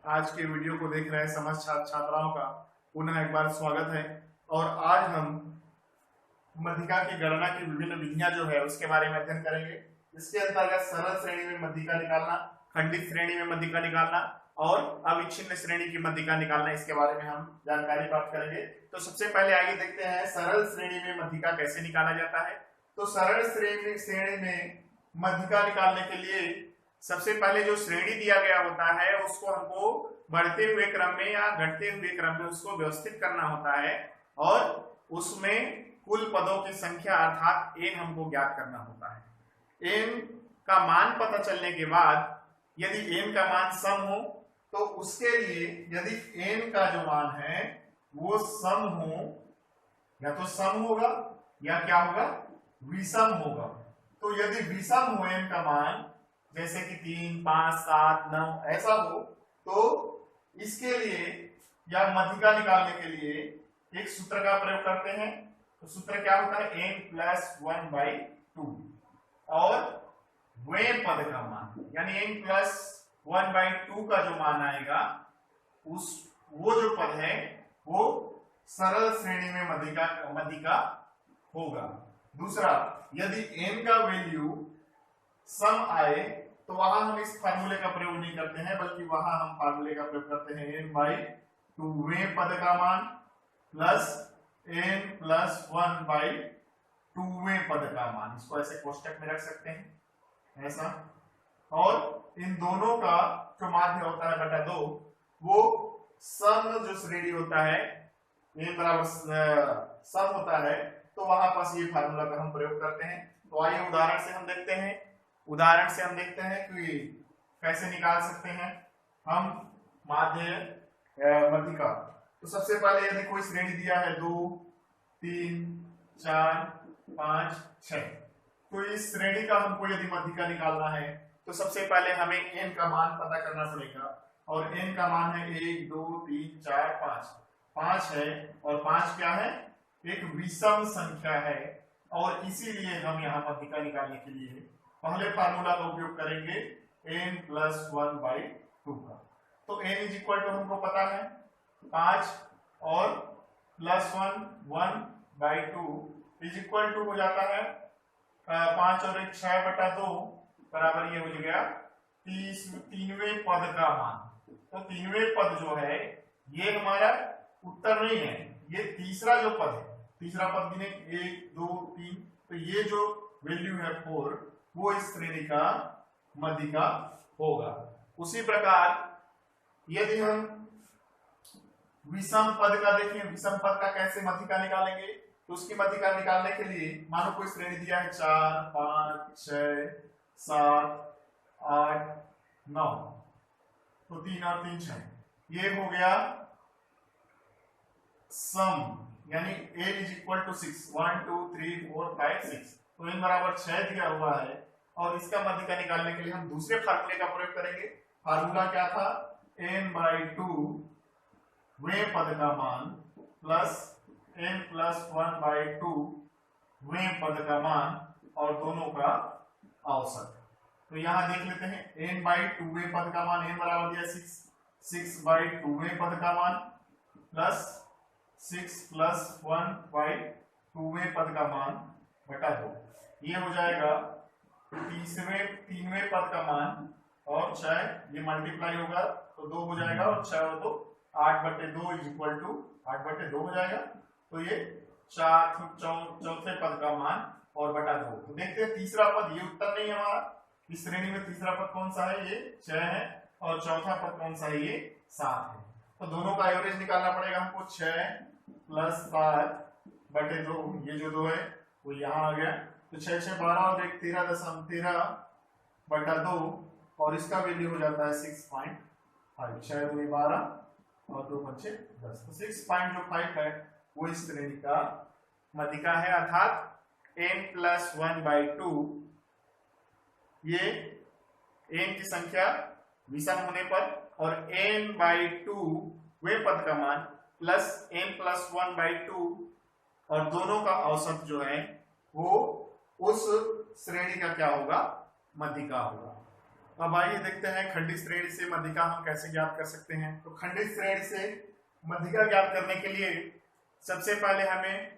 आज के वीडियो को देख रहे समस्त छात्राओं का पुनः एक बार स्वागत है। और आज हम मध्यिका की गणना की विभिन्न विधियां जो है उसके बारे में अध्ययन करेंगे। इसके अंतर्गत सरल श्रेणी में मध्यिका निकालना, खंडित श्रेणी में मध्यिका निकालना और अविच्छिन्न श्रेणी की मध्यिका निकालना, इसके बारे में हम जानकारी प्राप्त करेंगे। तो सबसे पहले आगे देखते हैं सरल श्रेणी में मध्यिका कैसे निकाला जाता है। तो सरल श्रेणी में मध्यिका निकालने के लिए सबसे पहले जो श्रेणी दिया गया होता है उसको हमको बढ़ते हुए क्रम में या घटते हुए क्रम में उसको व्यवस्थित करना होता है और उसमें कुल पदों की संख्या अर्थात n हमको ज्ञात करना होता है। n का मान पता चलने के बाद यदि n का मान सम हो तो उसके लिए यदि n का जो मान है वो सम हो, या तो सम होगा या क्या होगा, विषम होगा। तो यदि विषम हो n का मान, जैसे कि 3, 5, 7, 9 ऐसा हो, तो इसके लिए या मध्यिका निकालने के लिए एक सूत्र का प्रयोग करते हैं। तो सूत्र क्या होता है, n+1/2 और वे पद का मान यानी n+1/2 का जो मान आएगा वो जो पद है वो सरल श्रेणी में मध्यिका होगा। दूसरा, यदि n का वैल्यू सम आए तो वहां हम इस फार्मूले का प्रयोग नहीं करते हैं, बल्कि वहां हम फार्मूले का प्रयोग करते हैं n/2 वे पद का मान प्लस n+1/2 वे पद का मान। इसको ऐसे कोष्टक में रख सकते हैं ऐसा, और इन दोनों का जो माध्य होता है बटा 2 वो सम जो श्रेणी होता है n बराबर सम होता है, तो वहां पास ये फार्मूला का हम प्रयोग करते हैं। तो आइए उदाहरण से हम देखते हैं कि कैसे निकाल सकते हैं हम मध्यिका। तो सबसे पहले यदि कोई श्रेणी दिया है 2, 3, 4, 5, 6, तो इस श्रेणी का हमको यदि मध्यिका निकालना है तो सबसे पहले हमें n का मान पता करना पड़ेगा। और n का मान है 1, 2, 3, 4, 5। 5 है और 5 क्या है, एक विषम संख्या है, और इसीलिए हम यहाँ मध्यिका निकालने के लिए पहले फार्मूला का उपयोग करेंगे n+1/2 का। तो n हमको पता है 5 और +1 1/2 हो जाता है 5 और 1 6/2 बराबर ये हो गया 3वें पद का मान। तो 3वें पद जो है ये हमारा उत्तर नहीं है, ये तीसरा जो पद है, तीसरा पद गिने 1, 2, 3, तो ये जो वैल्यू है 4 वो इस श्रेणी का मध्यिका होगा। उसी प्रकार यदि हम विषम पद का देखें, विषम पद का कैसे मध्यिका निकालेंगे, तो उसकी मध्यिका निकालने के लिए मानो कोई श्रेणी दिया है 4, 5, 6, 7, 8, 9, तो 3 और 3 6, ये हो गया सम, यानी n = 6, 1 2 3 4 5 6। तो n बराबर 6 दिया हुआ है और इसका मध्यिका निकालने के लिए हम दूसरे फार्मूले का प्रयोग करेंगे। फार्मूला क्या था, n/2 वे पद का मान प्लस n+1/2 वे पद का मान और दोनों का औसत। तो यहां देख लेते हैं n/2 वे पद का मान, n बराबर दिया 6, 6/2 वे पद का मान प्लस 6+1/2 वे पद का मान बटा 2, ये हो जाएगा 3वें पद का मान और 6, ये मल्टीप्लाई होगा तो 2 हो जाएगा और 6 हो तो 8/2 8/2 हो जाएगा। तो ये चौथे पद का मान और बटा 2। तो देखते हैं तीसरा पद, ये उत्तर नहीं है हमारा। इस श्रेणी में तीसरा पद कौन सा है, ये 6 है, और चौथा पद कौन सा है, ये 7 है। तो दोनों का एवरेज निकालना पड़ेगा हमको, 6 + 7/2, ये जो 2 है वो यहाँ आ गया, तो 6 6 12 और 1 13/2 और इसका वैल्यू हो जाता है 6.5। 6 2 12 और 2 5 10, तो 6.5 है वो इस श्रेणी का मध्यिका है। अर्थात n+1/2 ये n की संख्या विषम होने पर और n/2 वे पद का मान प्लस n+1/2 और दोनों का औसत जो है वो उस श्रेणी का क्या होगा, मध्यिका होगा। अब आइए देखते हैं खंडित श्रेणी से मध्यिका हम कैसे ज्ञात कर सकते हैं। तो खंडित श्रेणी से मध्यिका ज्ञात करने के लिए सबसे पहले हमें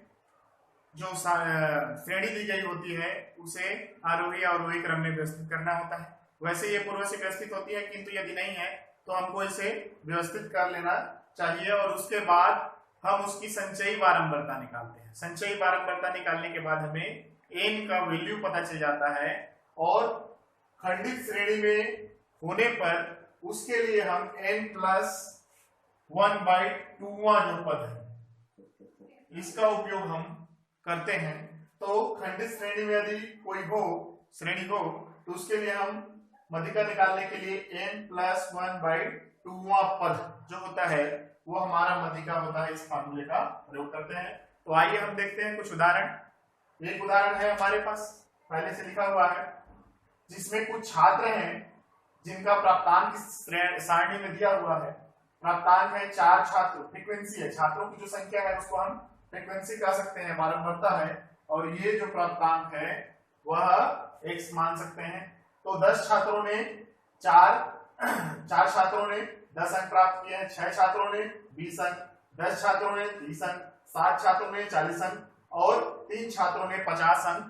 जो श्रेणी दी गई होती है उसे आरोही अवरोही क्रम में व्यवस्थित करना होता है। वैसे ये पूर्व से व्यवस्थित होती है, किंतु यदि नहीं है तो हमको इसे व्यवस्थित कर लेना चाहिए और उसके बाद हम उसकी संचयी बारंबारता निकालते हैं। संचयी बारंबारता निकालने के बाद हमें n का वैल्यू पता चल जाता है और खंडित श्रेणी में होने पर उसके लिए हम n+1/2वां जो पद है इसका उपयोग हम करते हैं। तो खंडित श्रेणी में यदि कोई श्रेणी हो तो उसके लिए हम मध्यिका निकालने के लिए n+1/2वां पद जो होता है वो हमारा मध्यिका होता है। इस फार्मूले का प्रयोग करते हैं। तो आइए हम देखते हैं कुछ उदाहरण। एक उदाहरण है हमारे पास पहले से लिखा हुआ है जिसमें कुछ छात्र हैं जिनका प्राप्तांक सारणी में दिया हुआ है। प्राप्तांक है 4 छात्र, फ्रीक्वेंसी है, छात्रों की जो संख्या है उसको हम फ्रीक्वेंसी कह सकते हैं, बारंबारता है, और ये जो प्राप्तांक है वह x मान सकते हैं। तो 10 छात्रों ने 4 छात्रों ने 10 अंक प्राप्त किए हैं, 6 छात्रों ने 20 अंक, 10 छात्रों ने 30 अंक, 7 छात्रों ने 40 अंक और 3 छात्रों ने 50 अंक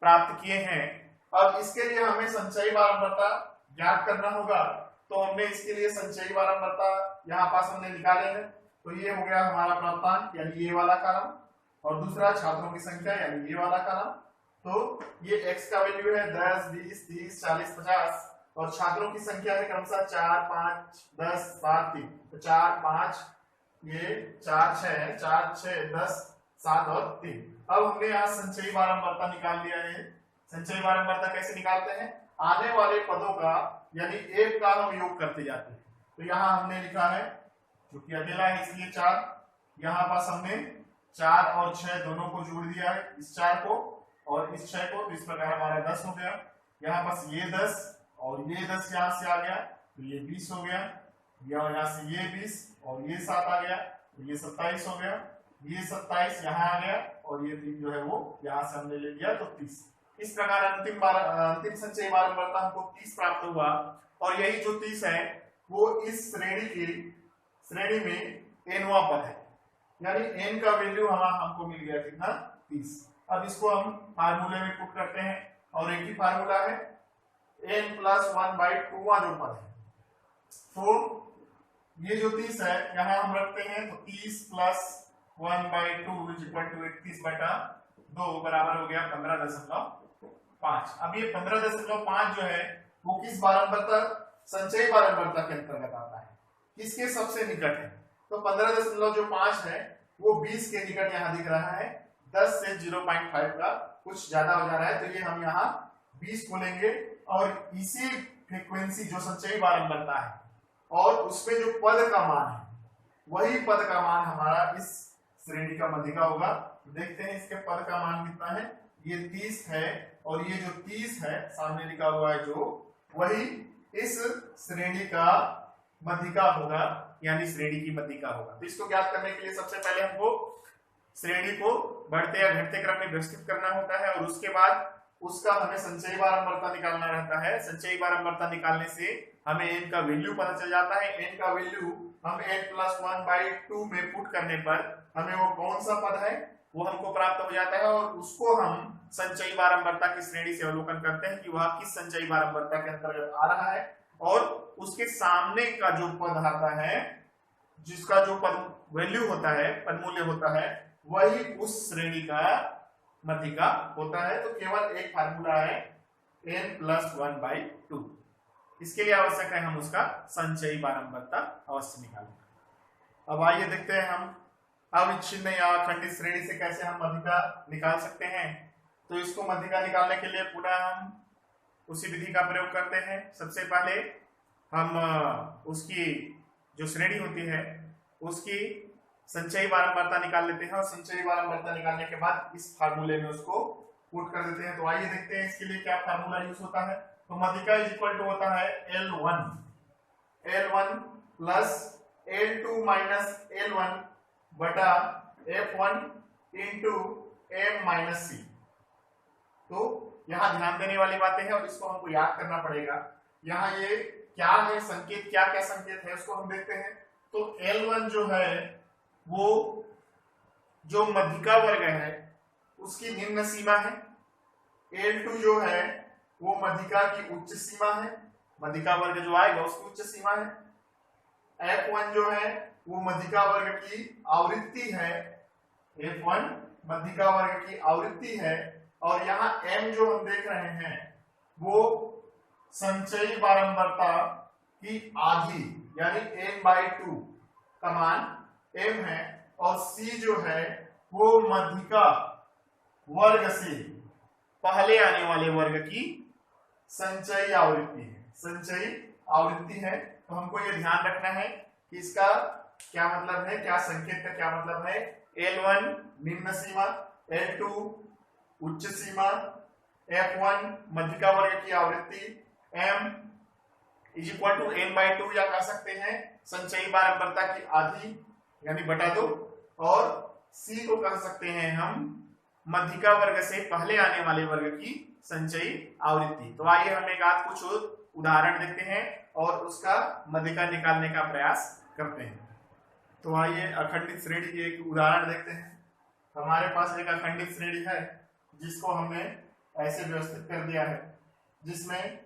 प्राप्त किए हैं। अब इसके लिए हमें संचयी बारंबारता ज्ञात करना होगा। तो हमने इसके लिए संचयी बारंबारता यहाँ पास हमने निकाले हैं। तो ये हो गया हमारा प्राप्तांक यानी ये वाला कॉलम, और दूसरा छात्रों की संख्या यानी ये वाला कॉलम। तो ये x का वैल्यू है 10, 20, 30, 40, 50 और छात्रों की संख्या है क्रमशः 4, 5, 10, 7, 3। तो 4, 5, ये 4, 6, 4, 6, 10, 7 और 3। अब हमने यहाँ संचयी बारंबारता निकाल लिया है। संचयी बारंबारता कैसे निकालते हैं? आने वाले पदों का यानी एक का हम योग करते जाते हैं। तो यहाँ हमने लिखा है जो कि अकेला है इसलिए 4, यहाँ पास हमने 4 और 6 दोनों को जोड़ दिया है, इस 4 को और इस 6 को। तो इस प्रकार हमारा 10 हो गया। यहाँ पास ये 10 और ये 10 यहाँ से आ गया तो ये 20 हो गया, यहाँ से ये 20 और ये 7 आ गया तो ये 27 हो गया, ये 27 यहाँ आ गया और ये 3 जो है वो यहाँ से हमने ले लिया तो 30। इस प्रकार अंतिम संचयी बारंबारता हमको 30 प्राप्त हुआ और यही जो 30 है वो इस श्रेणी में nवां पद है, यानी n का वैल्यू हमको मिल गया कितना? 30। अब इसको हम फार्मूले में पुट करते हैं और एक ही फार्मूला है n+1/2वां जो पद है। तो ये जो 30 है यहाँ हम रखते हैं तो 30+1/2 31/2 बराबर हो गया 15.5। अब ये 15.5 जो है वो किस बारंबारता? संचयी बारंबारता के अंतर्गत आता है। किसके सबसे निकट है? तो 15.5 है वो 20 के निकट यहाँ दिख रहा है। 10 से 0.5 का कुछ ज्यादा हो जा रहा है तो ये हम यहाँ 20 को लेंगे और इसी फ्रीक्वेंसी जो संचयी बारंबारता है और उसमें जो पद का मान है वही पद का मान हमारा इस श्रेणी का मध्यिका होगा। देखते हैं इसके पद का मान कितना है। ये 30 है और ये जो 30 है सामने लिखा हुआ है जो वही इस श्रेणी का मध्यिका होगा, यानी श्रेणी की मध्यिका होगा। तो इसको ज्ञात करने के लिए सबसे पहले हमको श्रेणी को बढ़ते या घटते क्रम में व्यवस्थित करना होता है और उसके बाद उसका हमें संचयी बारंबारता निकालना रहता है। संचयी बारंबारता निकालने से हमें n का वैल्यू पता चल जाता है। n का वैल्यू हम n+1/2 में पुट करने पर हमें वो कौन सा पद है वो हमको प्राप्त हो जाता है और उसको हम संचयी बारंबारता की श्रेणी से अवलोकन करते हैं कि वह किस संचयी बारंबारता के अंतर्गत आ रहा है और उसके सामने का जो पद आता है जिसका जो पद वैल्यू होता है, पद मूल्य होता है, वही उस श्रेणी का मध्यिका होता है। तो केवल एक फार्मूला है n+1/2। इसके लिए आवश्यक है हम उसका संचयी बारंबारता अवश्य निकालें। अब आइए देखते हैं हम अविच्छिन्न या अखंडित श्रेणी से कैसे हम मध्यिका निकाल सकते हैं। तो इसको मध्यिका निकालने के लिए पुनः हम उसी विधि का प्रयोग करते हैं। सबसे पहले हम उसकी जो श्रेणी होती है उसकी संचयी बारंबारता निकाल लेते हैं और संचयी बारंबारता निकालने के बाद इस फार्मूले में उसको पुट कर देते हैं। तो आइए देखते हैं इसके लिए क्या फार्मूला यूज होता है। तो मध्यिका होता है L1 plus L2 minus L1 बटा F1 into M minus C। तो यहाँ ध्यान देने वाली बातें हैं और इसको हमको याद करना पड़ेगा। यहाँ ये क्या है संकेत, क्या क्या संकेत है उसको हम देखते हैं। तो L1 जो है वो जो मध्यिका वर्ग है उसकी निम्न सीमा है। L2 जो है वो मध्यिका की उच्च सीमा है, मध्यिका वर्ग जो आएगा उसकी उच्च सीमा है। F1 जो है वो मध्यिका वर्ग की आवृत्ति है, F1 मध्यिका वर्ग की आवृत्ति है। और यहाँ M जो हम देख रहे हैं वो संचयी बारंबारता की आधी यानी n/2 का मान M है। और C जो है वो मध्यिका वर्ग से पहले आने वाले वर्ग की संचयी आवृत्ति है, संचयी आवृत्ति है। तो हमको ये ध्यान रखना है कि इसका क्या मतलब है, क्या संकेत का क्या मतलब है। L1 निम्न सीमा, L2 उच्च सीमा, F1 मध्यिका वर्ग की आवृत्ति, M = n/2 या कह सकते हैं संचयी बारंबारता की आधी यानी बटा 2। और C को कह सकते हैं हम मध्यिका वर्ग से पहले आने वाले वर्ग की संचयी आवृत्ति। तो आइए हम एक आध कुछ उदाहरण देखते हैं और उसका मध्यिका निकालने का प्रयास करते हैं। तो आइए अखंडित श्रेणी की एक उदाहरण देखते हैं। हमारे पास एक अखंडित श्रेणी है जिसको हमने ऐसे व्यवस्थित कर दिया है, जिसमें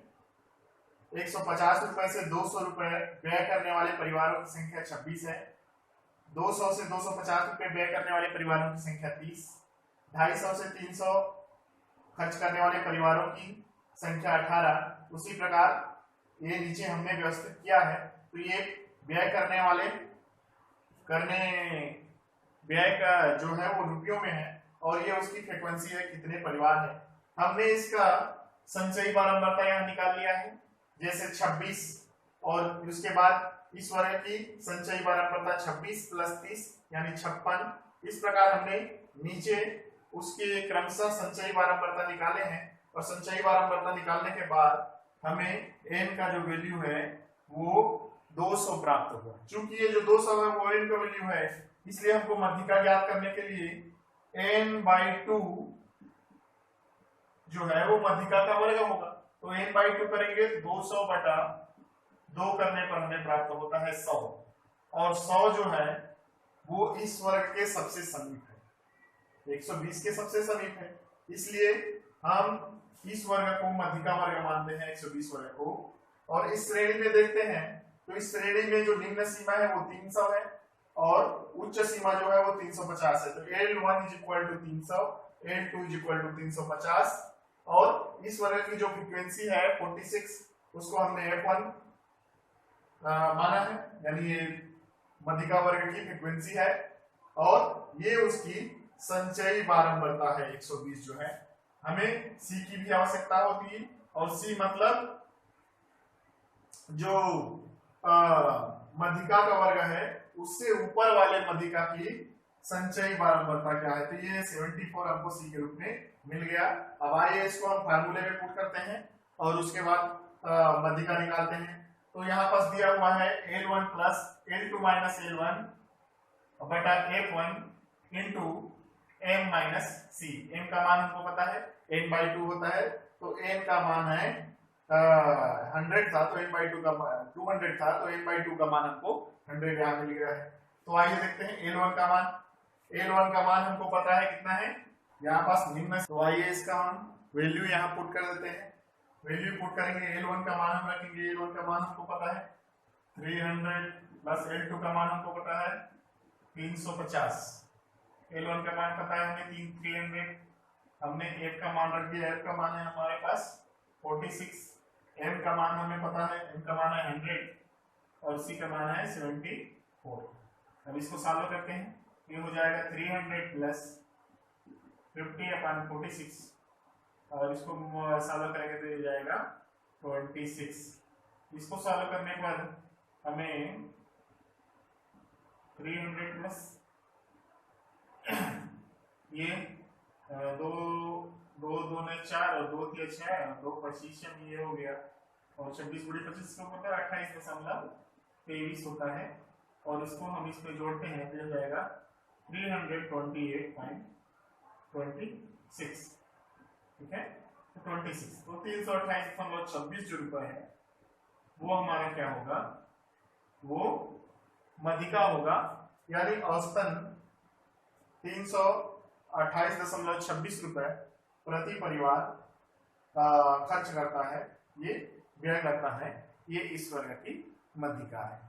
150 रुपए से 200 रुपए व्यय करने वाले परिवारों की संख्या 26 है, 200 से 250 रुपए व्यय करने वाले परिवारों की संख्या 30, 250 से 300 खर्च करने वाले परिवारों की संख्या 18। उसी प्रकार ये नीचे हमने व्यवस्थित किया है। तो ये व्यय व्यय का जो है वो रुपयों में है और ये उसकी फ्रीक्वेंसी है, कितने परिवार है। हमने इसका संचयी बारंबारता यहाँ निकाल लिया है, जैसे 26 और उसके बाद इस वर्ग की संचयी बारंबारता 26 + 30 यानी 56। इस प्रकार हमने नीचे उसके क्रमशः संचयी बारंबारता निकाले हैं। और संचयी बारंबारता निकालने के बाद हमें n का जो वैल्यू है वो 200 प्राप्त हुआ। चूंकि ये जो 200 है वो n का वैल्यू है, इसलिए हमको मध्यिका ज्ञात करने के लिए n/2 जो है वो मध्यिका का वर्ग होगा। तो n/2 करेंगे 200/2 करने पर हमें प्राप्त होता है 100। और 100 जो है वो इस वर्ग के सबसे समीप है, 120 के सबसे समीप है, इसलिए हम इस वर्ग को मध्यिका वर्ग मानते हैं, 120 वर्ग को। और इस श्रेणी में देखते हैं तो इस श्रेणी में जो निम्न सीमा है वो 300 है और उच्च सीमा जो है वो 350 है। तो L1 = 300, L2 = 350 और इस वर्ग की जो फ्रीक्वेंसी है 46 उसको हमने F1 माना है, यानी ये मध्यिका वर्ग की फ्रीक्वेंसी है। और ये उसकी संचयी बारंबारता है 120 जो है। हमें C की भी आवश्यकता होती है और C मतलब जो मध्यिका का वर्ग है उससे ऊपर वाले मध्यिका की संचयी बारंबारता क्या है। तो ये 74 हमको C के रूप में मिल गया। अब आइए इसको हम फार्मूले में पुट करते हैं और उसके बाद मध्यिका निकालते हैं। तो यहाँ पास दिया हुआ है L1 + L2 - L1 बटा F1 × M - C। M का मान हमको पता है n/2 होता है, तो n का मान है 100 था, तो n/2 का 200 था, तो n/2 का मान हमको 100 यहाँ मिल गया है। तो आइए देखते हैं L1 का मान। L1 का मान हमको पता है कितना है, यहाँ पास निम्न। तो आइए इसका हम वैल्यू यहाँ पुट कर देते हैं। वैल्यू पुट करेंगे, L1 का मान हम रखेंगे, L1 का मान हमको पता है 300 + L2 का मान हमको पता है 350। L1 का मान पता है हमें 300, हमने F का मान रख दिया, F का मान है हमारे पास 46, M का मान हमें पता है, M का मान है 100 और C का मान है 74। अब इसको सॉल्व करते हैं, ये हो जाएगा 300 + 50/46 और इसको सॉल्व करेंगे तो ये जाएगा 26। इसको सॉल्व करने के बाद हमें 300 प्लस ये 2 2 ने 4 और 2 के 6 और 2 25 ये हो गया और 26 × 25 को मतलब 28.23 होता है। और इसको हम इस पे जोड़ते हैं तो जाएगा 328.26, ठीक है। तो 26 तो 328.26 जो रुपए है वो हमारा क्या होगा, वो मध्यिका होगा, यानी औसतन 328.26 रुपए प्रति परिवार खर्च करता है, ये व्यय करता है, ये इस वर्ग की मध्यिका है।